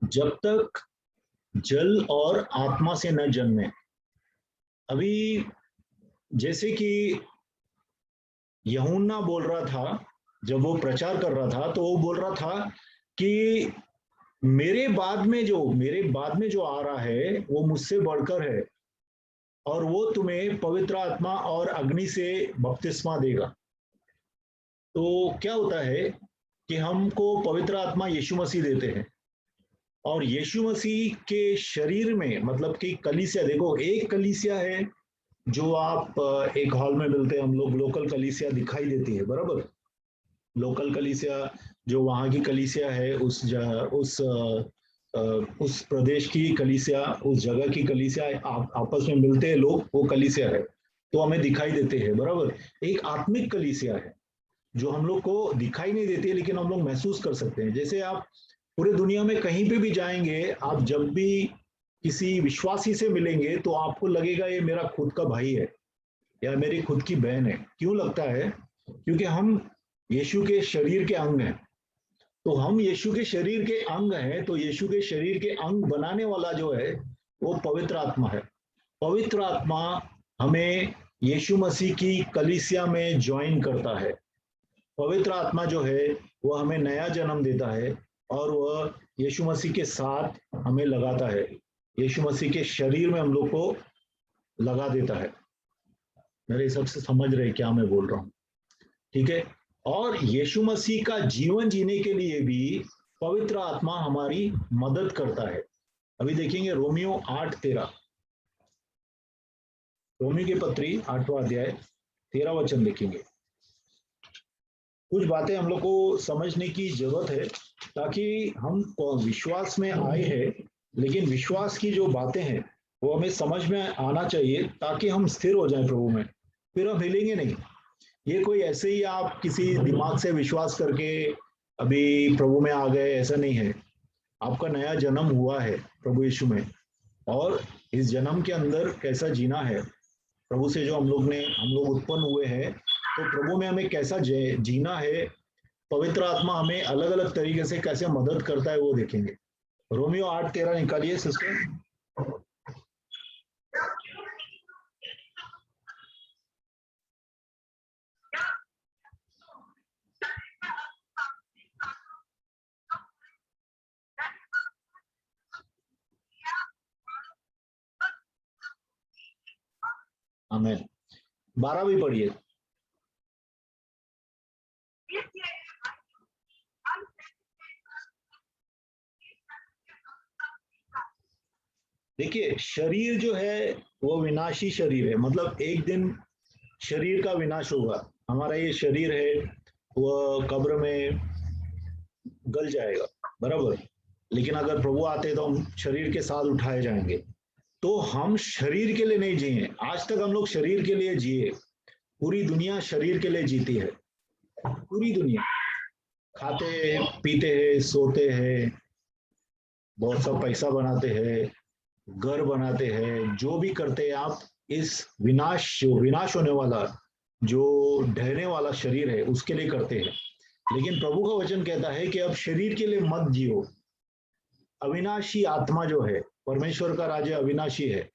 जब तक जल और आत्मा से न जन्मे। अभी जैसे कि यूहन्ना बोल रहा था, जब वो प्रचार कर रहा था तो वो बोल रहा था कि मेरे बाद में जो आ रहा है वो मुझसे बढ़कर है और वो तुम्हें पवित्र आत्मा और अग्नि से बपतिस्मा देगा। तो क्या होता है कि हमको पवित्र आत्मा यीशु मसीह देते हैं और यीशु मसीह के शरीर में, मतलब कि कलीसिया, देखो एक कलीसिया है जो आप एक हॉल में मिलते हैं हम लोग, लोकल कलीसिया दिखाई देती है, बराबर। लोकल कलीसिया जो वहाँ की कलीसिया है, उस प्रदेश की कलीसिया, उस जगह की कलीसिया, आपस में मिलते हैं लोग, वो कलीसिया है, तो हमें दिखाई देते हैं, बराबर। एक आत्मिक कलीसिया है जो हम लोग को दिखाई नहीं देती है लेकिन हम लोग महसूस कर सकते हैं। जैसे आप पूरे दुनिया में कहीं पे भी जाएंगे, आप जब भी किसी विश्वासी से मिलेंगे तो आपको लगेगा ये मेरा खुद का भाई है या मेरी खुद की बहन है। क्यों लगता है? क्योंकि हम यीशु के शरीर के अंग हैं। तो हम यीशु के शरीर के अंग हैं, तो यीशु के शरीर के अंग बनाने वाला जो है वो पवित्र आत्मा है। पवित्र आत्मा हमें यीशु मसीह की कलीसिया में ज्वाइन करता है। पवित्र आत्मा जो है वो हमें नया जन्म देता है और वह यीशु मसीह के साथ हमें लगाता है, यीशु मसीह के शरीर में हम लोग को लगा देता है। मेरे हिसाब से समझ रहे क्या मैं बोल रहा हूँ? ठीक है। और यीशु मसीह का जीवन जीने के लिए भी पवित्र आत्मा हमारी मदद करता है। अभी देखेंगे रोमियो 8:13, रोमियो की पत्री 8वां अध्याय 13 वचन देखेंगे। कुछ बातें हम लोग को समझने की जरूरत है ताकि हम विश्वास में आए हैं, लेकिन विश्वास की जो बातें हैं वो हमें समझ में आना चाहिए ताकि हम स्थिर हो जाएं प्रभु में, फिर हम हिलेंगे नहीं। ये कोई ऐसे ही आप किसी दिमाग से विश्वास करके अभी प्रभु में आ गए, ऐसा नहीं है। आपका नया जन्म हुआ है प्रभु यीशु में, और इस जन्म के अंदर कैसा जीना है, प्रभु से जो हम लोग उत्पन्न हुए हैं, तो प्रभु में हमें कैसा जीना है, पवित्र आत्मा हमें अलग अलग तरीके से कैसे मदद करता है वो देखेंगे। रोमियो 8:13 निकालिए सिस्टर। आमीन। 12 भी पढ़िए। देखिए शरीर जो है वो विनाशी शरीर है, मतलब एक दिन शरीर का विनाश होगा। हमारा ये शरीर है वह कब्र में गल जाएगा, बराबर। लेकिन अगर प्रभु आते तो हम शरीर के साथ उठाए जाएंगे। तो हम शरीर के लिए नहीं जिए, आज तक हम लोग शरीर के लिए जिए। पूरी दुनिया शरीर के लिए जीती है, पूरी दुनिया। खाते हैं, पीते हैं, सोते हैं, बहुत सा पैसा बनाते हैं, घर बनाते हैं, जो भी करते हैं आप, इस विनाश होने वाला, जो ढहने वाला शरीर है उसके लिए करते हैं। लेकिन प्रभु का वचन कहता है कि अब शरीर के लिए मत जियो। अविनाशी आत्मा जो है, परमेश्वर का राज्य अविनाशी है,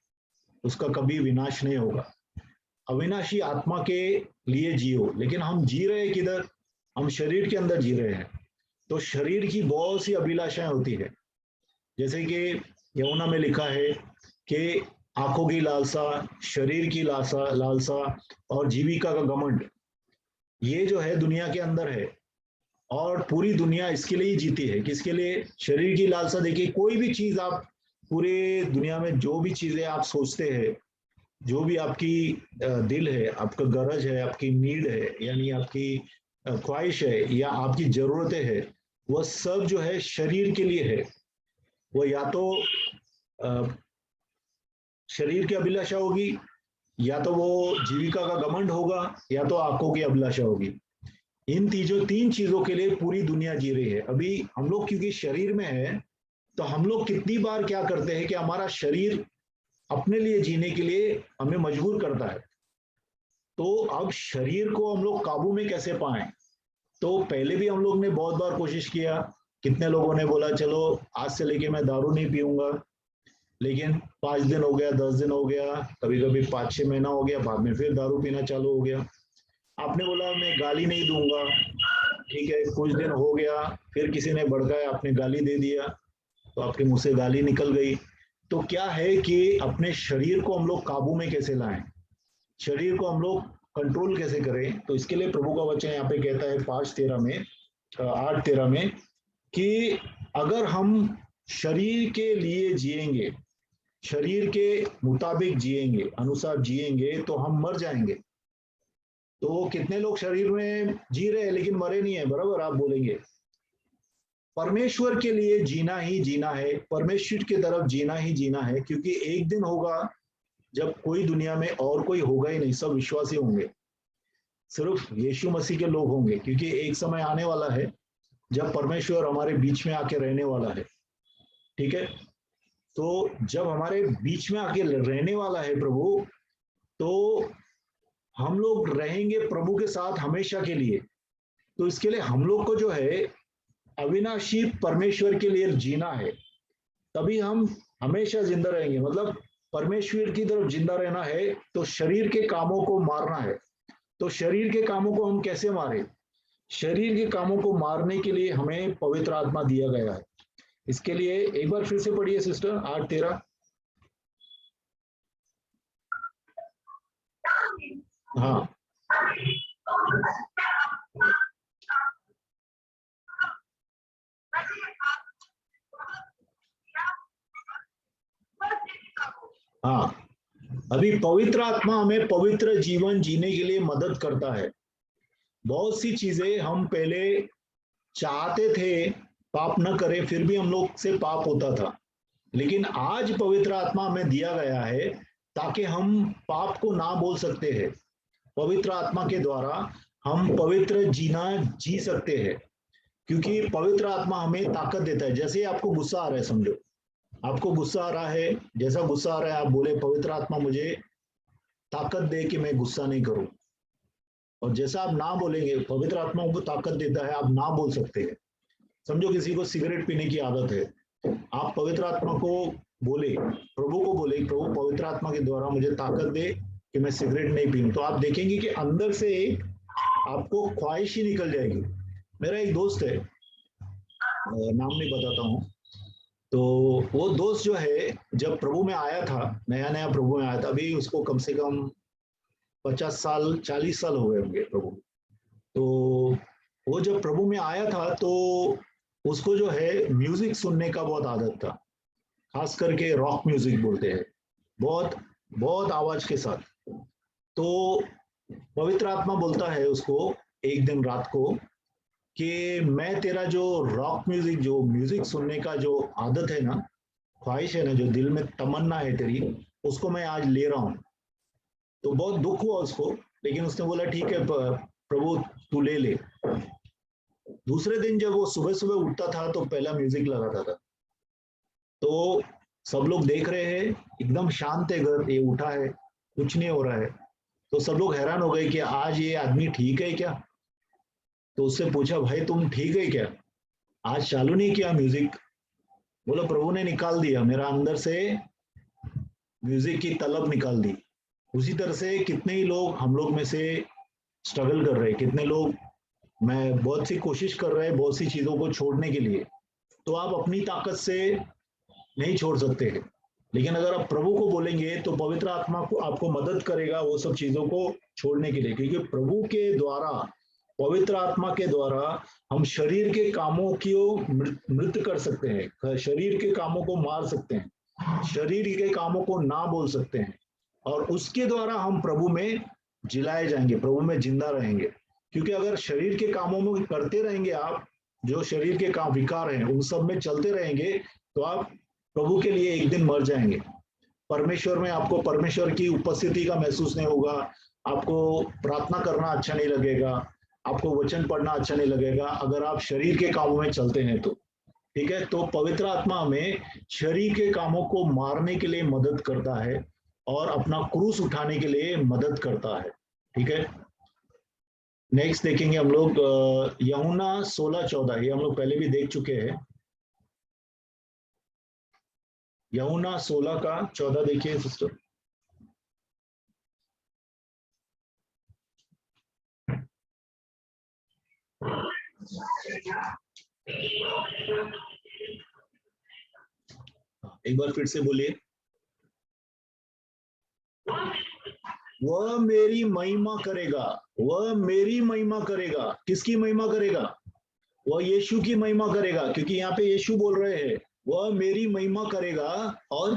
उसका कभी विनाश नहीं होगा। अविनाशी आत्मा के लिए जियो। लेकिन हम जी रहे हैं किधर? हम शरीर के अंदर जी रहे हैं। तो शरीर की बहुत सी अभिलाषाएं होती है, जैसे कि यूहन्ना में लिखा है कि आंखों की लालसा, शरीर की लालसा लालसा और जीविका का घमंड, ये जो है दुनिया के अंदर है। और पूरी दुनिया इसके लिए ही जीती है। किसके लिए? शरीर की लालसा। देखिए कोई भी चीज आप पूरे दुनिया में, जो भी चीजें आप सोचते हैं, जो भी आपकी दिल है, आपका गरज है, आपकी नीड है, यानी आपकी ख्वाहिश है या आपकी जरूरतें है, वह सब जो है शरीर के लिए है। वो या तो शरीर की अभिलाषा होगी, या तो वो जीविका का घमंड होगा, या तो आंखों की अभिलाषा होगी। इन तीन चीजों के लिए पूरी दुनिया जी रही है। अभी हम लोग क्योंकि शरीर में है, तो हम लोग कितनी बार क्या करते हैं कि हमारा शरीर अपने लिए जीने के लिए हमें मजबूर करता है। तो अब शरीर को हम लोग काबू में कैसे पाएं? तो पहले भी हम लोग ने बहुत बार कोशिश किया कितने लोगों ने बोला चलो आज से लेके मैं दारू नहीं पीऊंगा, लेकिन 5 दिन हो गया, 10 दिन हो गया, कभी कभी 5-6 महीना हो गया, बाद में फिर दारू पीना चालू हो गया। आपने बोला मैं गाली नहीं दूंगा, ठीक है, कुछ दिन हो गया, फिर किसी ने भड़काया, आपने गाली दे दिया, तो आपके मुंह से गाली निकल गई। तो क्या है कि अपने शरीर को हम लोग काबू में कैसे लाएं, शरीर को हम लोग कंट्रोल कैसे करें, तो इसके लिए प्रभु का वचन यहाँ पे कहता है 5:13 में 8:13 में कि अगर हम शरीर के लिए जिएंगे, शरीर के मुताबिक जिएंगे, अनुसार जिएंगे, तो हम मर जाएंगे। तो कितने लोग शरीर में जी रहे हैं लेकिन मरे नहीं है, बराबर आप बोलेंगे। परमेश्वर के लिए जीना ही जीना है, परमेश्वर की तरफ जीना ही जीना है, क्योंकि एक दिन होगा जब कोई दुनिया में और कोई होगा ही नहीं, सब विश्वासी होंगे, सिर्फ यीशु मसीह के लोग होंगे, क्योंकि एक समय आने वाला है जब परमेश्वर हमारे बीच में आके रहने वाला है, ठीक है। तो जब हमारे बीच में आके रहने वाला है प्रभु, तो हम लोग रहेंगे प्रभु के साथ हमेशा के लिए। तो इसके लिए हम लोग को जो है अविनाशी परमेश्वर के लिए जीना है, तभी हम हमेशा जिंदा रहेंगे। मतलब परमेश्वर की तरफ जिंदा रहना है तो शरीर के कामों को मारना है। तो शरीर के कामों को हम कैसे मारें? शरीर के कामों को मारने के लिए हमें पवित्र आत्मा दिया गया है। इसके लिए एक बार फिर से पढ़िए सिस्टर 8:13। हाँ, हाँ, अभी पवित्र आत्मा हमें पवित्र जीवन जीने के लिए मदद करता है। बहुत सी चीजें हम पहले चाहते थे पाप न करें, फिर भी हम लोग से पाप होता था, लेकिन आज पवित्र आत्मा हमें दिया गया है ताकि हम पाप को ना बोल सकते हैं। पवित्र आत्मा के द्वारा हम पवित्र जीना जी सकते हैं, क्योंकि पवित्र आत्मा हमें ताकत देता है। जैसे आपको गुस्सा आ रहा है, समझो आपको गुस्सा आ रहा है, जैसा गुस्सा आ रहा है आप बोले पवित्र आत्मा मुझे ताकत दे कि मैं गुस्सा नहीं करूं, और जैसा आप ना बोलेंगे पवित्र आत्मा को ताकत देता है, आप ना बोल सकते हैं। समझो किसी को सिगरेट पीने की आदत है, आप पवित्र आत्मा को बोले, प्रभु को बोले प्रभु पवित्र आत्मा के द्वारा मुझे ताकत दे कि मैं सिगरेट नहीं पीऊं, तो आप देखेंगे कि अंदर से आपको ख्वाहिश ही निकल जाएगी। मेरा एक दोस्त है, नाम नहीं बताता हूँ, तो वो दोस्त जो है जब प्रभु में आया था, नया नया प्रभु में आया था, अभी उसको कम से कम 50 साल 40 साल हो गए होंगे प्रभु। तो वो जब प्रभु में आया था तो उसको जो है म्यूजिक सुनने का बहुत आदत था, खास करके रॉक म्यूजिक बोलते हैं, बहुत बहुत आवाज के साथ। तो पवित्र आत्मा बोलता है उसको एक दिन रात को कि मैं तेरा जो रॉक म्यूजिक, जो म्यूजिक सुनने का जो आदत है ना, ख्वाहिश है ना, जो दिल में तमन्ना है तेरी, उसको मैं आज ले रहा हूँ। तो बहुत दुख हुआ उसको, लेकिन उसने बोला ठीक है प्रभु तू ले ले। दूसरे दिन जब वो सुबह सुबह उठता था तो पहला म्यूजिक लगाता था, तो सब लोग देख रहे हैं, एकदम शांत है घर, ये उठा है, कुछ नहीं हो रहा है। तो सब लोग हैरान हो गए कि आज ये आदमी ठीक है क्या। तो उससे पूछा भाई तुम ठीक है क्या, आज चालू नहीं किया म्यूजिक। बोला प्रभु ने निकाल दिया, मेरा अंदर से म्यूजिक की तलब निकाल दी। उसी तरह से कितने ही लोग हम लोग में से स्ट्रगल कर रहे हैं, कितने लोग मैं बहुत सी कोशिश कर रहे हैं बहुत सी चीजों को छोड़ने के लिए। तो आप अपनी ताकत से नहीं छोड़ सकते हैं, लेकिन अगर आप प्रभु को बोलेंगे तो पवित्र आत्मा को आपको मदद करेगा वो सब चीजों को छोड़ने के लिए, क्योंकि प्रभु के द्वारा, पवित्र आत्मा के द्वारा हम शरीर के कामों की मृत्यु कर सकते हैं, शरीर के कामों को मार सकते हैं, शरीर के कामों को ना बोल सकते हैं, और उसके द्वारा हम प्रभु में जिलाए जाएंगे, प्रभु में जिंदा रहेंगे। क्योंकि अगर शरीर के कामों में करते रहेंगे आप, जो शरीर के काम विकार हैं उन सब में चलते रहेंगे, तो आप प्रभु के लिए एक दिन मर जाएंगे। परमेश्वर में आपको परमेश्वर की उपस्थिति का महसूस नहीं होगा, आपको प्रार्थना करना अच्छा नहीं लगेगा, आपको वचन पढ़ना अच्छा नहीं लगेगा, अगर आप शरीर के कामों में चलते हैं तो। ठीक है, तो पवित्र आत्मा हमें शरीर के कामों को मारने के लिए मदद करता है और अपना क्रूस उठाने के लिए मदद करता है। ठीक है, नेक्स्ट देखेंगे हम लोग यूहन्ना 16:14, ये हम लोग पहले भी देख चुके हैं। यूहन्ना 16:14 देखिए सिस्टर। एक बार फिर से बोलिए। वह मेरी महिमा करेगा, वह मेरी महिमा करेगा। किसकी महिमा करेगा? वह यीशु की महिमा करेगा, क्योंकि यहाँ पे यीशु बोल रहे हैं वह मेरी महिमा करेगा। और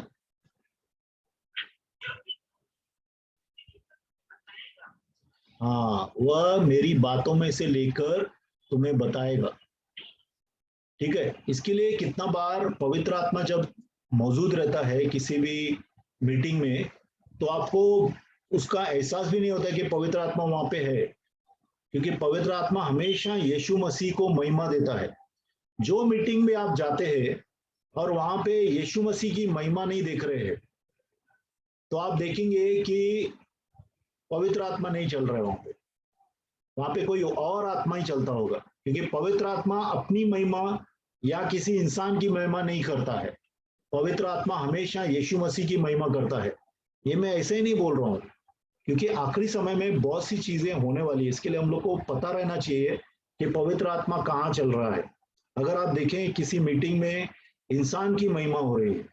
हाँ, वह मेरी बातों में से लेकर तुम्हें बताएगा। ठीक है, इसके लिए कितना बार पवित्र आत्मा जब मौजूद रहता है किसी भी मीटिंग में, तो आपको उसका एहसास भी नहीं होता कि पवित्र आत्मा वहां पे है, क्योंकि पवित्र आत्मा हमेशा यीशु मसीह को महिमा देता है। जो मीटिंग में आप जाते हैं और वहां पे यीशु मसीह की महिमा नहीं देख रहे हैं, तो आप देखेंगे कि पवित्र आत्मा नहीं चल रहा है वहां पे कोई और आत्मा ही चलता होगा, क्योंकि पवित्र आत्मा अपनी महिमा या किसी इंसान की महिमा नहीं करता है। पवित्र आत्मा हमेशा यीशु मसीह की महिमा करता है। ये मैं ऐसे ही नहीं बोल रहा हूँ, क्योंकि आखिरी समय में बहुत सी चीजें होने वाली है। इसके लिए हम लोग को पता रहना चाहिए कि पवित्र आत्मा कहाँ चल रहा है। अगर आप देखें किसी मीटिंग में इंसान की महिमा हो रही है,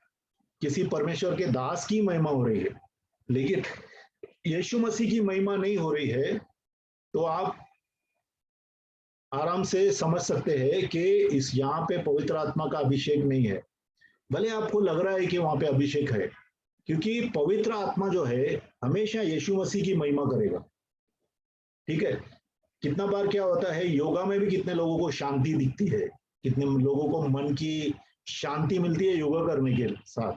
किसी परमेश्वर के दास की महिमा हो रही है, लेकिन यीशु मसीह की महिमा नहीं हो रही है, तो आप आराम से समझ सकते हैं कि इस यहाँ पे पवित्र आत्मा का अभिषेक नहीं है। भले आपको लग रहा है कि वहां पे अभिषेक है, क्योंकि पवित्र आत्मा जो है हमेशा यीशु मसीह की महिमा करेगा। ठीक है, कितना बार क्या होता है, योगा में भी कितने लोगों को शांति दिखती है, कितने लोगों को मन की शांति मिलती है योगा करने के साथ।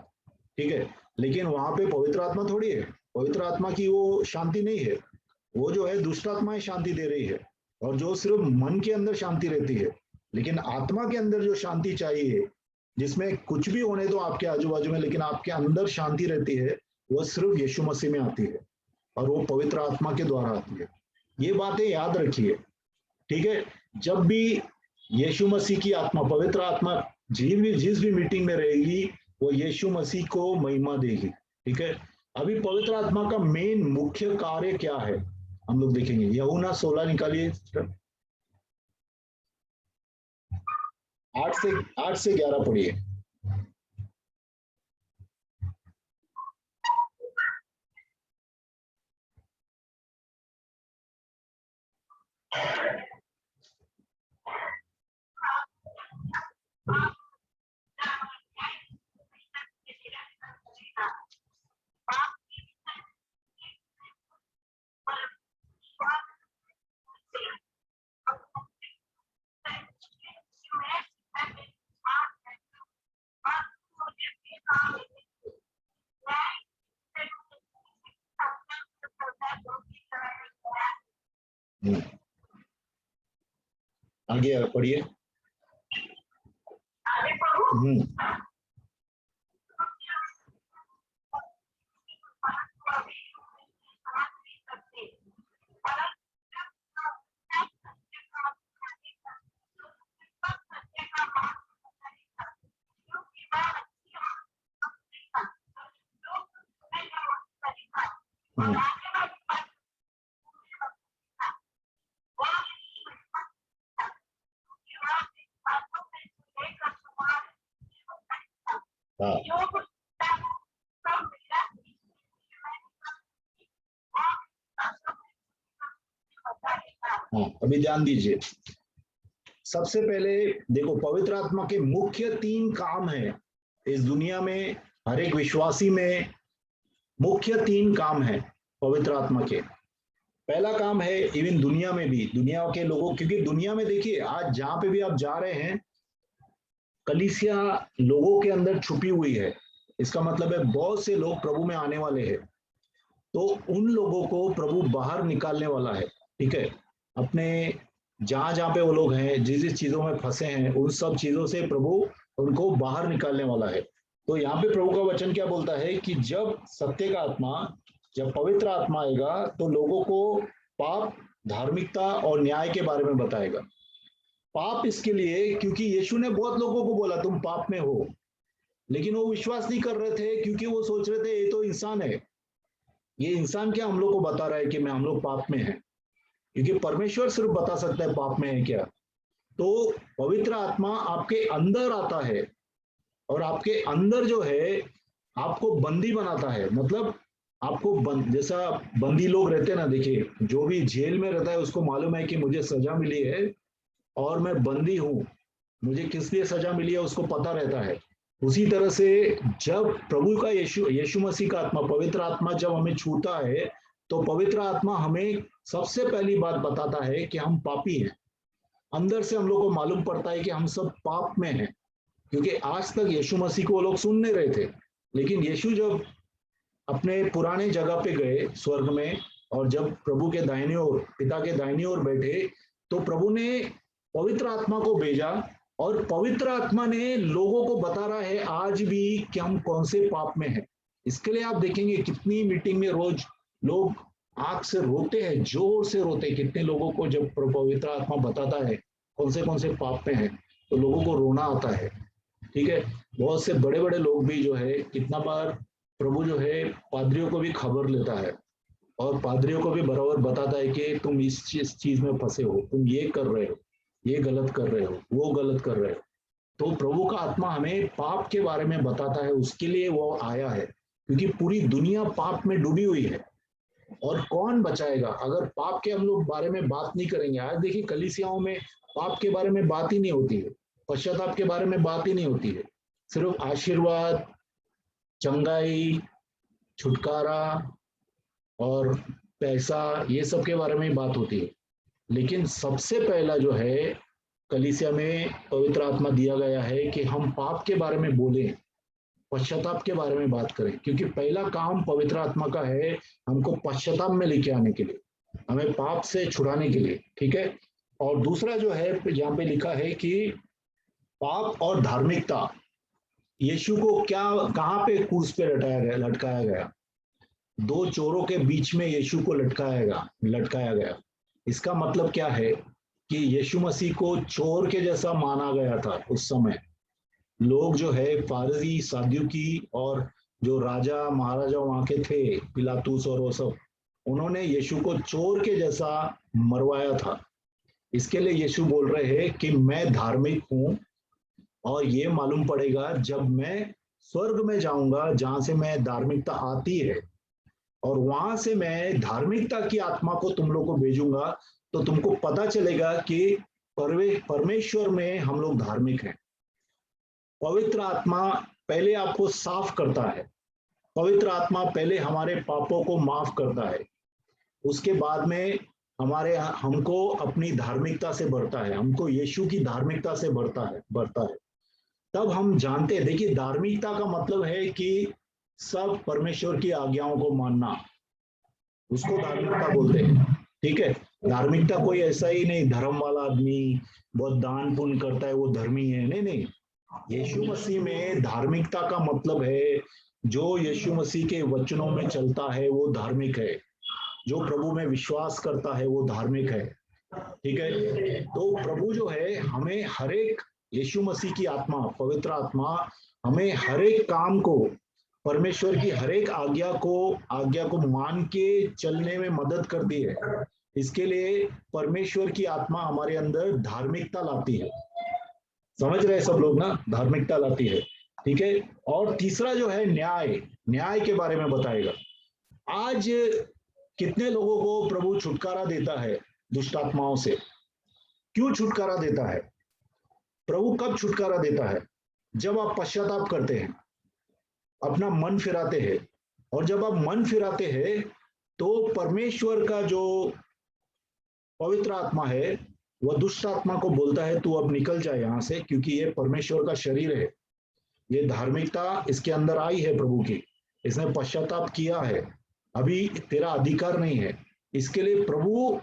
ठीक है, लेकिन वहां पे पवित्र आत्मा थोड़ी है, पवित्र आत्मा की वो शांति नहीं है। वो जो है दुष्ट आत्माएं शांति दे रही है, और जो सिर्फ मन के अंदर शांति रहती है। लेकिन आत्मा के अंदर जो शांति चाहिए, जिसमें कुछ भी होने दो आपके आजू बाजू में, लेकिन आपके अंदर शांति रहती है, वो सिर्फ यीशु मसीह में आती है, और वो पवित्र आत्मा के द्वारा आती है। ये बातें याद रखिए। ठीक है, जब भी यीशु मसीह की आत्मा, पवित्र आत्मा जिस भी मीटिंग में रहेगी, वो यीशु मसीह को महिमा देगी। ठीक है, अभी पवित्र आत्मा का मेन मुख्य कार्य क्या है हम लोग देखेंगे। यूहन्ना 16 निकालिए, 8 से 11 पढ़िए। आगे पढ़िए। अभी ध्यान दीजिए। सबसे पहले देखो, पवित्र आत्मा के मुख्य 3 काम है इस दुनिया में। हर एक विश्वासी में मुख्य 3 काम है पवित्र आत्मा के। पहला काम है, इवन दुनिया में भी, दुनिया के लोगों, क्योंकि दुनिया में देखिए आज जहां पे भी आप जा रहे हैं, कलीसिया लोगों के अंदर छुपी हुई है। इसका मतलब है बहुत से लोग प्रभु में आने वाले हैं, तो उन लोगों को प्रभु बाहर निकालने वाला है। ठीक है, अपने जहां जहां पे वो लोग हैं, जिस जिस चीजों में फंसे हैं, उन सब चीजों से प्रभु उनको बाहर निकालने वाला है। तो यहाँ पे प्रभु का वचन क्या बोलता है कि जब सत्य का आत्मा, जब पवित्र आत्मा आएगा, तो लोगों को पाप धार्मिकता और न्याय के बारे में बताएगा। पाप इसके लिए क्योंकि यीशु ने बहुत लोगों को बोला तुम पाप में हो, लेकिन वो विश्वास नहीं कर रहे थे क्योंकि वो सोच रहे थे ये तो इंसान है, ये इंसान क्या हम लोग को बता रहा है कि मैं हम लोग पाप में हैं, क्योंकि परमेश्वर सिर्फ बता सकता है पाप में है क्या। तो पवित्र आत्मा आपके अंदर आता है और आपके अंदर जो है आपको बंदी बनाता है। मतलब आपको जैसा बंदी लोग रहते हैं ना, देखिए जो भी जेल में रहता है उसको मालूम है कि मुझे सजा मिली है और मैं बंदी हूं, मुझे किस लिए सजा मिली है उसको पता रहता है। उसी तरह से जब प्रभु का यीशु मसीह का आत्मा, पवित्र आत्मा जब हमें छूता है तो पवित्र आत्मा हमें सबसे पहली बात बताता है कि हम पापी हैं। अंदर से हम लोग को मालूम पड़ता है कि हम सब पाप में हैं, क्योंकि आज तक यीशु मसीह को वो लोग सुन नहीं रहे थे। लेकिन यीशु जब अपने पुराने जगह पे गए स्वर्ग में, और जब प्रभु के दाहिने ओर, पिता के दाहिने ओर बैठे, तो प्रभु ने पवित्र आत्मा को भेजा और पवित्र आत्मा ने लोगों को बता रहा है आज भी कि हम कौन से पाप में हैं। इसके लिए आप देखेंगे कितनी मीटिंग में रोज लोग आंख से रोते हैं, जोर से रोते हैं। कितने लोगों को जब पवित्र आत्मा बताता है कौन से पाप में है तो लोगों को रोना आता है। ठीक है, बहुत से बड़े बड़े लोग भी जो है, कितना बार प्रभु जो है पादरियों को भी खबर लेता है और पादरियों को भी बराबर बताता है कि तुम इस चीज में फंसे हो, तुम ये कर रहे हो, ये गलत कर रहे हो, वो गलत कर रहे हो। तो प्रभु का आत्मा हमें पाप के बारे में बताता है, उसके लिए वो आया है, क्योंकि पूरी दुनिया पाप में डूबी हुई है। और कौन बचाएगा अगर पाप के हम लोग बारे में बात नहीं करेंगे। आज देखिए कलीसियाओं में पाप के बारे में बात ही नहीं होती है, पश्चाताप के बारे में बात ही नहीं होती है। सिर्फ आशीर्वाद, चंगाई, छुटकारा और पैसा, ये सब के बारे में बात होती है। लेकिन सबसे पहला जो है कलीसिया में पवित्र आत्मा दिया गया है कि हम पाप के बारे में बोलें, पश्चाताप के बारे में बात करें, क्योंकि पहला काम पवित्र आत्मा का है हमको पश्चाताप में लेके आने के लिए, हमें पाप से छुड़ाने के लिए। ठीक है, और दूसरा जो है यहाँ पे लिखा है कि पाप और धार्मिकता, यीशु को क्या, कहाँ पे क्रूस पे लटकाया गया। दो चोरों के बीच में यीशु को लटकाया गया। इसका मतलब क्या है कि यीशु मसीह को चोर के जैसा माना गया था। उस समय लोग जो है फारसी, सदूकी और जो राजा महाराजा वहां के थे, पिलातुस और वो सब, उन्होंने यीशु को चोर के जैसा मरवाया था। इसके लिए यीशु बोल रहे हैं कि मैं धार्मिक हूं और ये मालूम पड़ेगा जब मैं स्वर्ग में जाऊंगा जहां से मैं धार्मिकता आती है, और वहां से मैं धार्मिकता की आत्मा को तुम लोग को भेजूंगा, तो तुमको पता चलेगा कि परमेश्वर में हम लोग धार्मिक हैं। पवित्र आत्मा पहले आपको साफ करता है, पवित्र आत्मा पहले हमारे पापों को माफ करता है, उसके बाद में हमको अपनी धार्मिकता से भरता है, हमको यीशु की धार्मिकता से भरता है। तब हम जानते हैं, देखिए धार्मिकता का मतलब है कि सब परमेश्वर की आज्ञाओं को मानना, उसको धार्मिकता बोलते हैं। ठीक है, धार्मिकता कोई ऐसा ही नहीं धर्म वाला आदमी बहुत दान पुण्य करता है वो धर्मी है, नहीं नहीं। यीशु मसीह में धार्मिकता का मतलब है जो यीशु मसीह के वचनों में चलता है वो धार्मिक है, जो प्रभु में विश्वास करता है वो धार्मिक है। ठीक है, तो प्रभु जो है हमें हर एक, यीशु मसीह की आत्मा, पवित्र आत्मा हमें हर एक काम को, परमेश्वर की हर एक आज्ञा को मान के चलने में मदद करती है। इसके लिए परमेश्वर की आत्मा हमारे अंदर धार्मिकता लाती है। समझ रहे सब लोग ना, धार्मिकता लाती है। ठीक है, और तीसरा जो है न्याय के बारे में बताएगा। आज कितने लोगों को प्रभु छुटकारा देता है दुष्ट आत्माओं से। क्यों छुटकारा देता है प्रभु? कब छुटकारा देता है? जब आप पश्चाताप करते हैं, अपना मन फिराते हैं, और जब आप मन फिराते हैं तो परमेश्वर का जो पवित्र आत्मा है वह दुष्ट आत्मा को बोलता है तू अब निकल जाए यहां से, क्योंकि ये परमेश्वर का शरीर है, ये धार्मिकता इसके अंदर आई है प्रभु की, इसने पश्चाताप किया है, अभी तेरा अधिकार नहीं है। इसके लिए प्रभु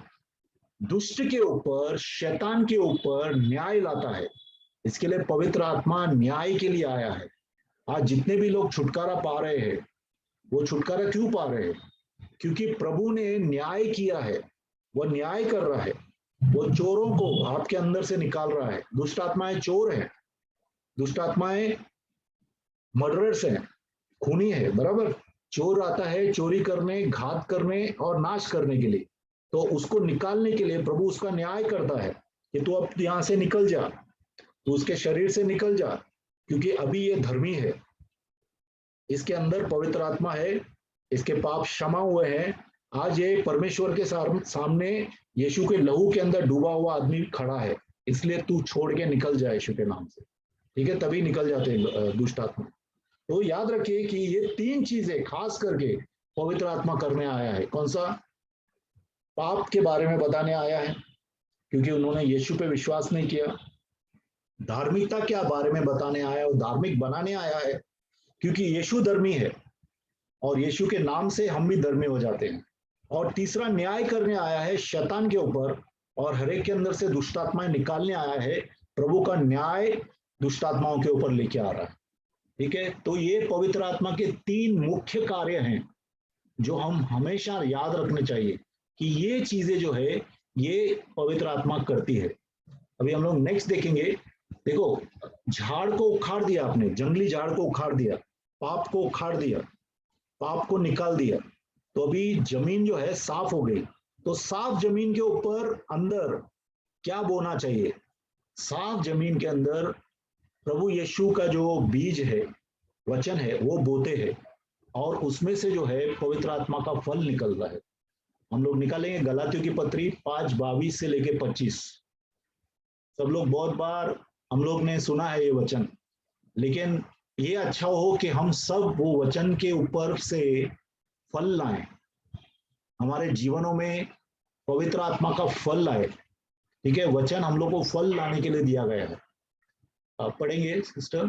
दुष्ट के ऊपर, शैतान के ऊपर न्याय लाता है। इसके लिए पवित्र आत्मा न्याय के लिए आया है। आज जितने भी लोग छुटकारा पा रहे हैं वो छुटकारा क्यों पा रहे हैं? क्योंकि प्रभु ने न्याय किया है। वो न्याय कर रहा है, वो चोरों को आपके अंदर से निकाल रहा है। दुष्ट आत्माएं चोर है, दुष्ट आत्माएं मर्डरर्स हैं, खूनी है, बराबर। चोर आता है चोरी करने, घात करने और नाश करने के लिए। तो उसको निकालने के लिए प्रभु उसका न्याय करता है कि तू अब यहां से निकल जा, तू उसके शरीर से निकल जा, क्योंकि अभी ये धर्मी है, इसके अंदर पवित्र आत्मा है, इसके पाप क्षमा हुए हैं। आज ये परमेश्वर के सामने यीशु के लहू के अंदर डूबा हुआ आदमी खड़ा है, इसलिए तू छोड़ के निकल जाए यीशु के नाम से, ठीक है। तभी निकल जाते हैं दुष्ट आत्मा। तो याद रखिए कि ये तीन चीजें खास करके पवित्र आत्मा करने आया है। कौन सा? पाप के बारे में बताने आया है, क्योंकि उन्होंने यीशु पे विश्वास नहीं किया। धार्मिकता के बारे में बताने आया है और धार्मिक बनाने आया है, क्योंकि यीशु धर्मी है और यीशु के नाम से हम भी धर्मी हो जाते हैं। और तीसरा, न्याय करने आया है शैतान के ऊपर, और हर एक के अंदर से दुष्ट आत्माएं निकालने आया है। प्रभु का न्याय दुष्ट आत्माओं के ऊपर लेके आ रहा है, ठीक है। तो ये पवित्र आत्मा के तीन मुख्य कार्य हैं जो हम हमेशा याद रखने चाहिए कि ये चीजें जो है ये पवित्र आत्मा करती है। अभी हम लोग नेक्स्ट देखेंगे। देखो, झाड़ को उखाड़ दिया आपने, जंगली झाड़ को उखाड़ दिया, पाप को उखाड़ दिया, पाप को निकाल दिया, तो अभी जमीन जो है साफ हो गई। तो साफ जमीन के ऊपर अंदर क्या बोना चाहिए? साफ जमीन के अंदर प्रभु यीशु का जो बीज है, वचन है, वो बोते हैं, और उसमें से जो है पवित्र आत्मा का फल निकल रहा है। हम लोग निकालेंगे गलातियों की पत्री 5:22 से लेके 25। सब लोग बहुत बार हम लोग ने सुना है ये वचन, लेकिन ये अच्छा हो कि हम सब वो वचन के ऊपर से फल लाएं, हमारे जीवनों में पवित्र आत्मा का फल लाए, ठीक है। वचन हम लोग को फल लाने के लिए दिया गया है। आप पढ़ेंगे सिस्टर?